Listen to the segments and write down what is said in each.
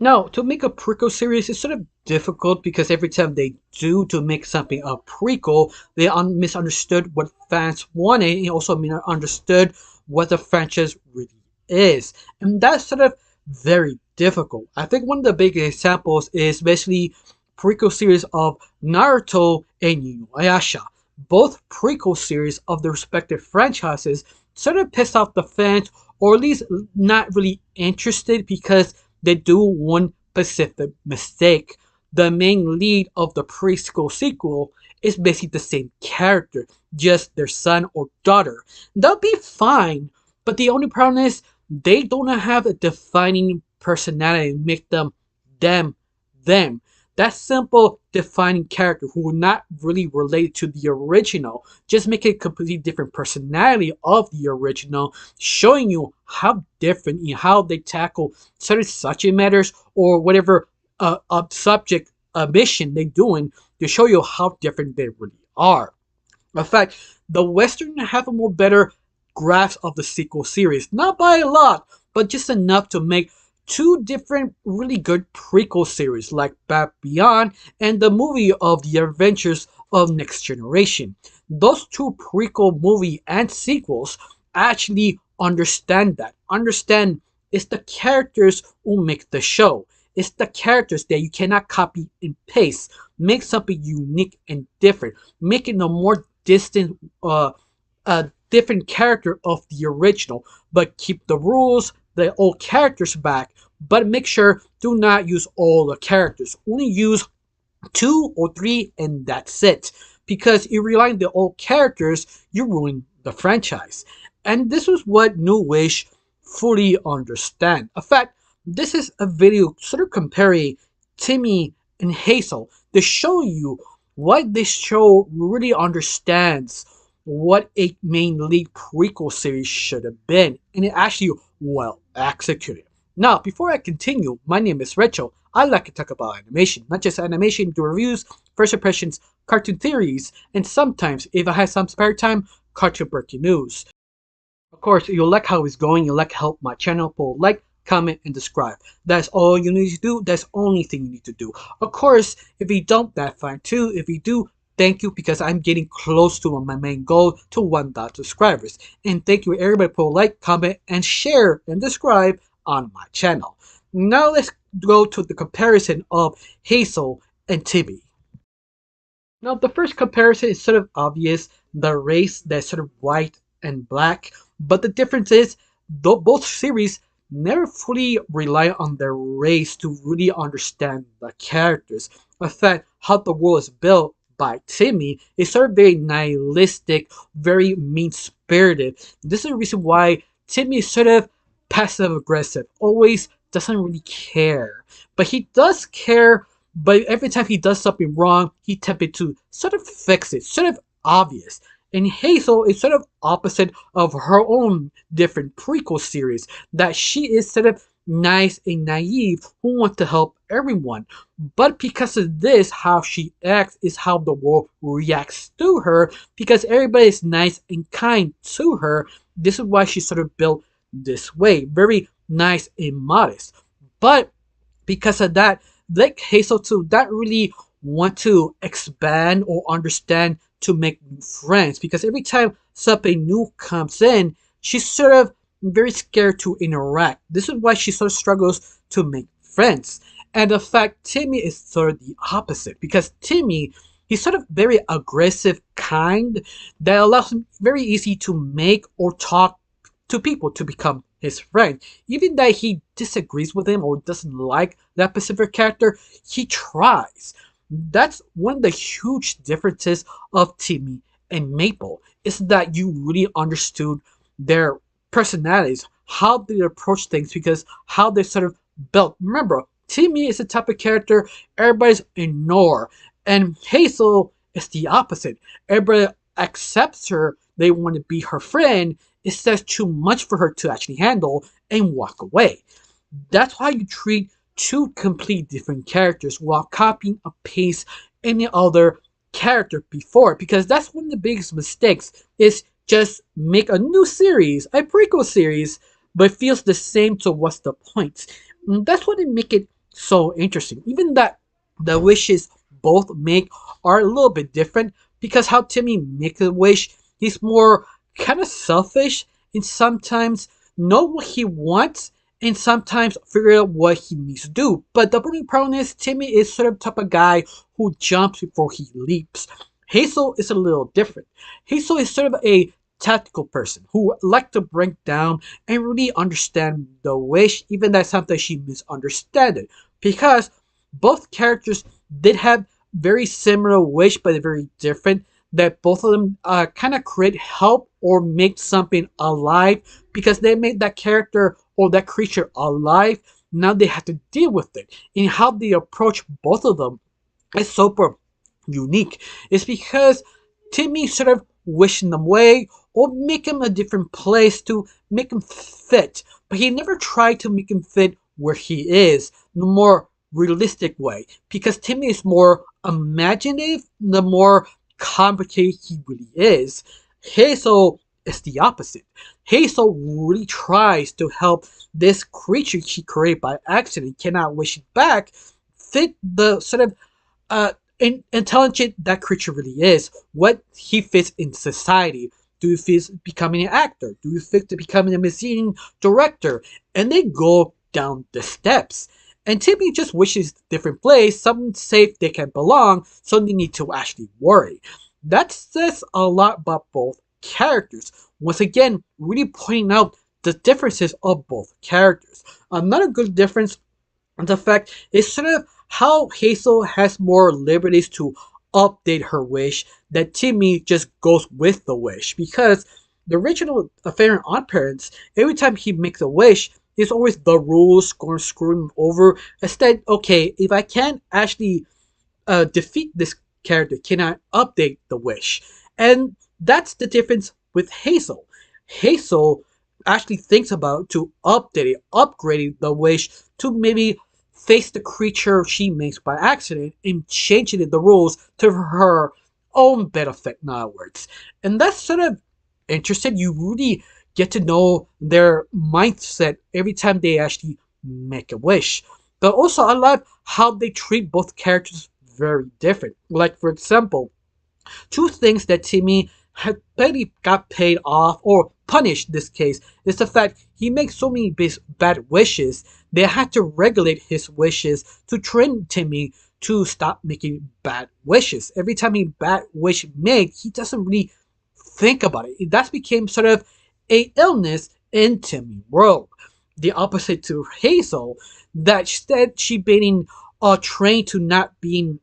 Now, to make a prequel series is sort of difficult because every time they do to make something a prequel, they misunderstood what fans wanted and also misunderstood what the franchise really is. And that's sort of very difficult. I think one of the big examples is basically prequel series of Naruto and Inuyasha. Both prequel series of the respective franchises sort of pissed off the fans, or at least not really interested because they do one specific mistake. The main lead of the preschool sequel is basically the same character, just their son or daughter. That'll be fine, but the only problem is they don't have a defining personality and make them, them. That simple defining character who will not really relate to the original, just make a completely different personality of the original, showing you how different and how they tackle certain subject matters or whatever subject mission they're doing to show you how different they really are. In fact, the Western have a more better grasp of the sequel series, not by a lot, but just enough to make two different really good prequel series like Back Beyond and the movie of the adventures of Next Generation. Those two prequel movie and sequels actually understand that. Understand it's the characters who make the show. It's the characters that you cannot copy and paste. Make something unique and different. Make it a more distant, different character of the original, but keep the rules, the old characters back, but make sure do not use all the characters. Only use 2 or 3 and that's it. Because if you rely on the old characters, you ruin the franchise. And this is what New Wish fully understand. In fact, this is a video sort of comparing Timmy and Hazel to show you why this show really understands what a main league prequel series should have been, and it actually well executed. Now, before I continue, my name is Rachel. I like to talk about animation, not just animation, do reviews, first impressions, cartoon theories, and sometimes, if I have some spare time, cartoon breaking news. Of course, if you like how it's going, you like help my channel, pull like, comment, and subscribe. That's all you need to do. That's the only thing you need to do. Of course, if you don't, that's fine too. If you do, thank you because I'm getting close to my main goal to 1,000 subscribers. And thank you everybody for like, comment, and share and subscribe on my channel. Now let's go to the comparison of Hazel and Timmy. Now the first comparison is sort of obvious. The race that's sort of white and black. But the difference is both series never fully rely on their race to really understand the characters. In fact, how the world is built by Timmy is sort of very nihilistic, very mean-spirited. This is the reason why Timmy is sort of passive-aggressive, always doesn't really care. But he does care, but every time he does something wrong, he tempted to sort of fix it, sort of obvious. And Hazel is sort of opposite of her own different prequel series, that she is sort of nice and naive who wants to help everyone. But because of this, how she acts is how the world reacts to her, because everybody is nice and kind to her. This is why she's sort of built this way, very nice and modest. But because of that, like Hazel too, not really want to expand or understand to make new friends, because every time something new comes in, she's sort of very scared to interact. This is why she sort of struggles to make friends. And in fact, Timmy is sort of the opposite, because Timmy, he's sort of very aggressive kind that allows him very easy to make or talk to people to become his friend. Even that he disagrees with him or doesn't like that specific character, he tries. That's one of the huge differences of Timmy and Maple, is that you really understood their personalities, how they approach things, because how they sort of built. Remember, Timmy is the type of character everybody's ignore, and Hazel is the opposite. Everybody accepts her, they want to be her friend. It's just too much for her to actually handle and walk away. That's why you treat two complete different characters while copying and paste any other character before, because that's one of the biggest mistakes, is just make a new series, a prequel series, but it feels the same, so what's the point? And that's what it make it so interesting. Even that the wishes both make are a little bit different because how Timmy makes a wish, he's more kind of selfish and sometimes know what he wants and sometimes figure out what he needs to do. But the only problem is Timmy is sort of the type of guy who jumps before he leaps. Hazel is a little different. Hazel is sort of a tactical person who like to break down and really understand the wish, even that sometimes she misunderstands it. Because both characters did have very similar wish, but they're very different. That both of them kind of create help or make something alive because they made that character or that creature alive. Now they have to deal with it. And how they approach both of them is super unique. It's because Timmy sort of wishing them away or make him a different place to make him fit. But he never tried to make him fit where he is in a more realistic way. Because Timmy is more imaginative, the more complicated he really is. Hazel is the opposite. Hazel really tries to help this creature she created by accident, cannot wish it back, fit the sort of uh, intelligent that creature really is, what he fits in society. Do you fit becoming an actor? Do you fit to becoming a museum director? And they go down the steps. And Timmy just wishes different place, some safe they can belong, so they need to actually worry. That says a lot about both characters. Once again, really pointing out the differences of both characters. Another good difference the fact is sort of how Hazel has more liberties to update her wish that Timmy just goes with the wish because the original Fair and Odd Parents, every time he makes a wish, it's always the rules going screwing over. Instead, okay, if I can't actually defeat this character, can I update the wish? And that's the difference with Hazel. Hazel actually thinks about to update it, upgrading the wish to maybe face the creature she makes by accident and changing the rules to her own benefit, in other words. And that's sort of interesting. You really get to know their mindset every time they actually make a wish. But also, I love how they treat both characters very different. Like, for example, two things that Timmy had barely got paid off or punished in this case is the fact he makes so many bad wishes they had to regulate his wishes to train Timmy to stop making bad wishes. Every time he bad wish made, he doesn't really think about it. That became sort of a illness in Timmy world. The opposite to Hazel, that instead she being trained to not being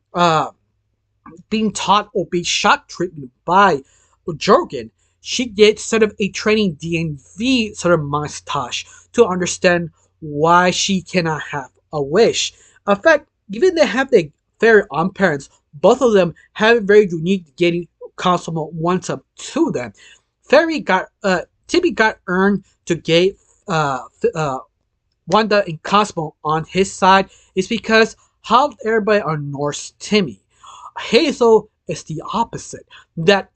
taught or be shock treatment by Jorgen, she gets sort of a training DNV sort of montage to understand why she cannot have a wish. In fact, even they have the fairy on parents, both of them have a very unique getting console once up to them. Fairy got Timmy got earned to get Wanda and Cosmo on his side is because how everybody ignores Timmy. Hazel is the opposite. That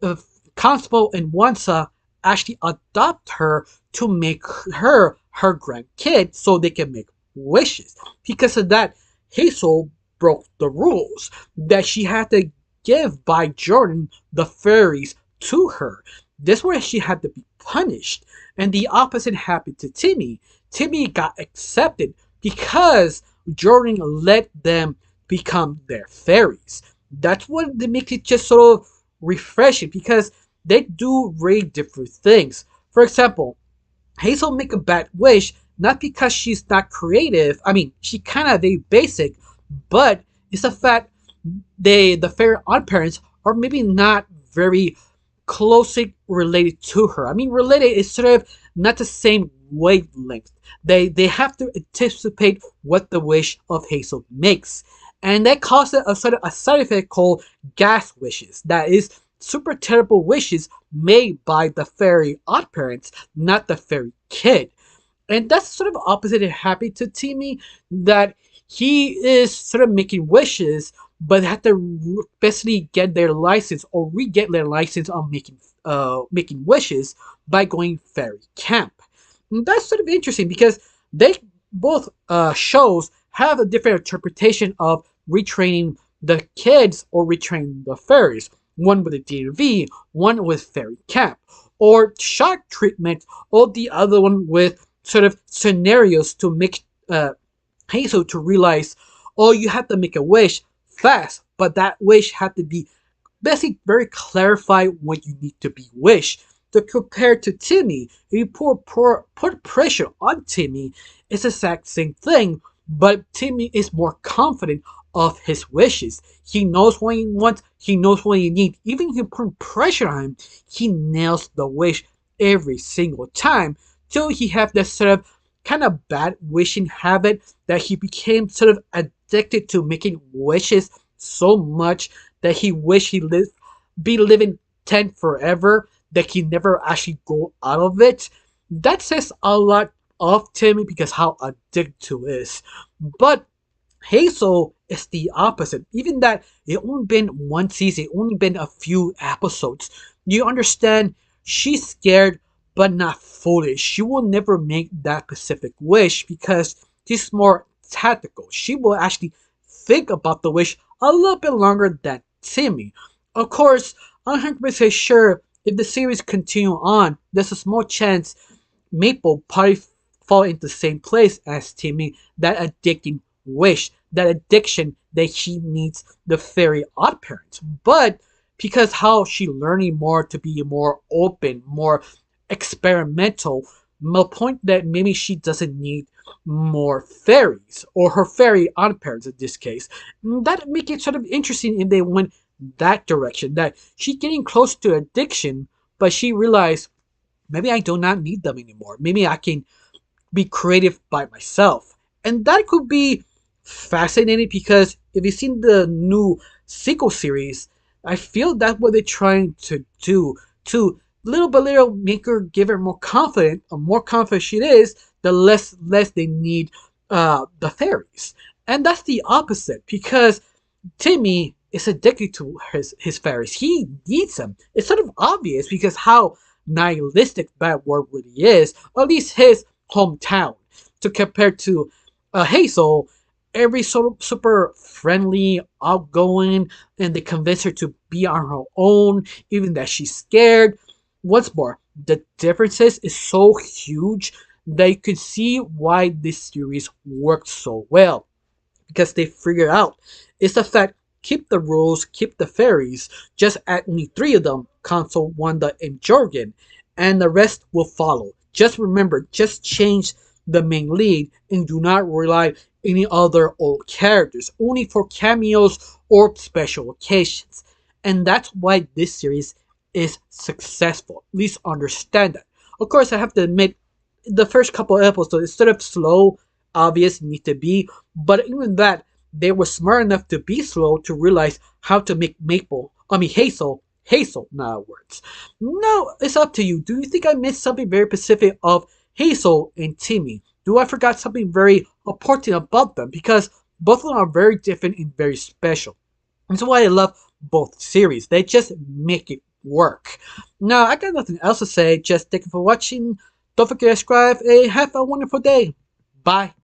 uh, Constable and Wansa actually adopt her to make her grandkid so they can make wishes. Because of that, Hazel broke the rules that she had to give by Jordan the fairies to her. This where she had to be punished. And the opposite happened to Timmy. Timmy got accepted because Jordan let them become their fairies. That's what makes it just sort of refreshing because they do very different things. For example, Hazel make a bad wish not because she's not creative. I mean, she kind of very basic, but it's the fact the fairy odd parents are maybe not very closely related to her. I mean, related is sort of not the same wavelength. They have to anticipate what the wish of Hazel makes, and that causes a sort of a side effect called gas wishes. That is super terrible wishes made by the fairy odd parents, not the fairy kid. And that's sort of opposite it happened to Timmy, that he is sort of making wishes, but have to basically get their license or re-get their license on making wishes by going fairy camp. And that's sort of interesting because they both shows have a different interpretation of retraining the kids or retraining the fairies. One with a DV, one with fairy camp, or shock treatment, or the other one with sort of scenarios to make Hazel to realize, oh, you have to make a wish fast, but that wish had to be basically very clarify what you need to be wished. To compare to Timmy, if you put pressure on Timmy, it's the exact same thing, but Timmy is more confident of his wishes. He knows what he wants, he knows what he needs. Even if you put pressure on him, he nails the wish every single time. So he have this sort of kind of bad wishing habit that he became sort of addicted to making wishes so much that he wished be living 10 forever, that he never actually go out of it. That says a lot of Timmy because how addicted to is. But Hazel is the opposite. Even that it only been one season, only been a few episodes. You understand she's scared but not foolish. She will never make that specific wish because she's more tactical. She will actually think about the wish a little bit longer than Timmy. Of course, I'm 100% sure if the series continue on, there's a small chance Maple probably fall into the same place as Timmy, that addicting wish, that addiction that she needs the fairy odd parents. But because how she learning more to be more open, more experimental, the point that maybe she doesn't need more fairies or her fairy odd parents in this case. That make it sort of interesting if they went that direction. That she's getting close to addiction, but she realized maybe I do not need them anymore. Maybe I can be creative by myself. And that could be fascinating because if you've seen the new sequel series, I feel that's what they're trying to do to little by little make her give her more confident. The more confident she is, the less they need the fairies. And that's the opposite because Timmy is addicted to his fairies. He needs them. It's sort of obvious because how nihilistic that world really is, at least his hometown. To compare to Hazel, every sort of super friendly, outgoing, and they convince her to be on her own, even that she's scared. Once more, the differences is so huge that you can see why this series worked so well because they figured out it's the fact keep the rules, keep the fairies, just add only three of them, Console, Wanda, and Jorgen, and the rest will follow. Just remember, just change the main lead and do not rely on any other old characters, only for cameos or special occasions. And that's why this series is successful. At least understand that. Of course, I have to admit, the first couple of episodes, instead of slow, obvious, need to be, but even that, they were smart enough to be slow to realize how to make Hazel, not words. No, it's up to you. Do you think I missed something very specific of Hazel and Timmy? Do I forgot something very important about them? Because both of them are very different and very special. That's why I love both series. They just make it work. Now, I got nothing else to say. Just thank you for watching. Don't forget to subscribe and have a wonderful day. Bye.